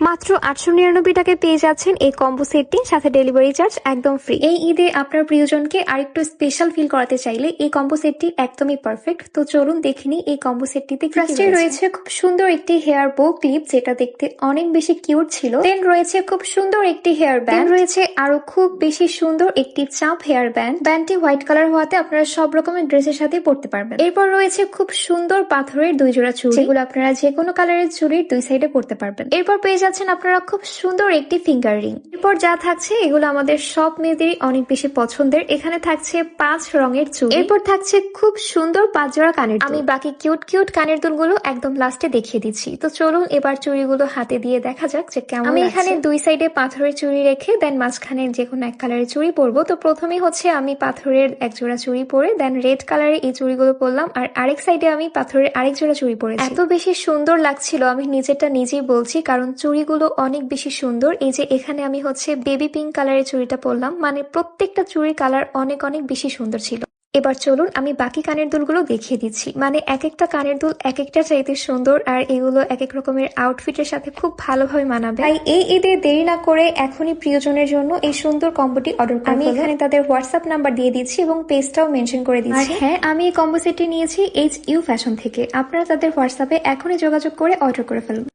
মাত্র ৮৯৯ টাকায় পেয়ে যাচ্ছেন এই কম্বো সেটটি, সাথে ডেলিভারি চার্জ একদম ফ্রি। এই ঈদে আপনার প্রিয়জনকে আরেকটু স্পেশাল ফিল করাতে চাইলে এই কম্বো সেটটি একদমই পারফেক্ট। তো চলুন দেখে নিই এই কম্বো সেটটিতে ফার্স্টে রয়েছে খুব সুন্দর একটি হেয়ার বো ক্লিপ, যেটা দেখতে অনেক বেশি কিউট ছিল। দেন রয়েছে খুব সুন্দর একটি হেয়ার ব্যান্ড, রয়েছে আরো খুব বেশি সুন্দর একটি চাপ হেয়ার ব্যান্ড। ব্যান্ডটি হোয়াইট কালার হওয়াতে আপনারা সব রকমের ড্রেসের সাথে পরতে পারবেন। এরপর রয়েছে খুব সুন্দর পাথরের 2 জোড়া চুড়ি, যেগুলো আপনারা যে কোনো কালারের চুড়ির 2 সাইডে পরতে পারবেন। এরপর পেয়ে যাচ্ছেন আপনারা খুব সুন্দর একটি ফিঙ্গার রিং। এরপর যা থাকছে এগুলো আমাদের সব মেয়েদেরই অনেক বেশি পছন্দের। এখানে থাকছে 5 রঙের চুড়ি। এরপর থাকছে খুব সুন্দর 5 জোড়া কানের দুল। আমি বাকি কিউট কিউট কানের দুলগুলো একদম লাস্টে দেখিয়ে দিচ্ছি। তো চলুন এবার চুড়িগুলো হাতে দিয়ে দেখা যাক যে কেমন। আমি এখানে 2 সাইডে পাথরের চুড়ি রেখে দেন মাঝখানে যে কোনো এক কালারের চুড়ি পরবো। তো প্রথমেই হচ্ছে আমি পাথরের 1 জোড়া চুড়ি পরে দেন রেড কালারের এই চুড়িগুলো পরলাম, আর আরেক সাইডে আমি পাথরের আরেক জোড়া চুড়ি পরেছি। এত বেশি সুন্দর লাগছিল, আমি নিজেরটা নিজেই বলছি, কারণ চুড়িগুলো অনেক বেশি সুন্দর। এই যে এখানে আমি হচ্ছে বেবি পিঙ্ক কালারের চুড়িটা পরলাম, মানে প্রত্যেকটা চুড়ির কালার অনেক অনেক বেশি সুন্দর ছিল। এবার চলুন আমি বাকি কানের দুলগুলো দেখিয়ে দিচ্ছি। মানে এক একটা কানের দুল এক একটা চাইতে সুন্দর, আর এগুলো এক এক রকমের আউটফিটের সাথে খুব ভালোভাবে মানাবে। তাই এই ঈদে দেরি না করে এখনই প্রিয়জনের জন্য এই সুন্দর কম্বোটি অর্ডার করুন। আমি এখানে তাদের হোয়াটসঅ্যাপ নাম্বার দিয়ে দিচ্ছি এবং পেজটাও মেনশন করে দিচ্ছি। আর হ্যাঁ, আমি এই কম্বো সেটটি নিয়েছি HU ফ্যাশন থেকে। আপনারা তাদের হোয়াটসঅ্যাপে এখনই যোগাযোগ করে অর্ডার করে ফেলুন।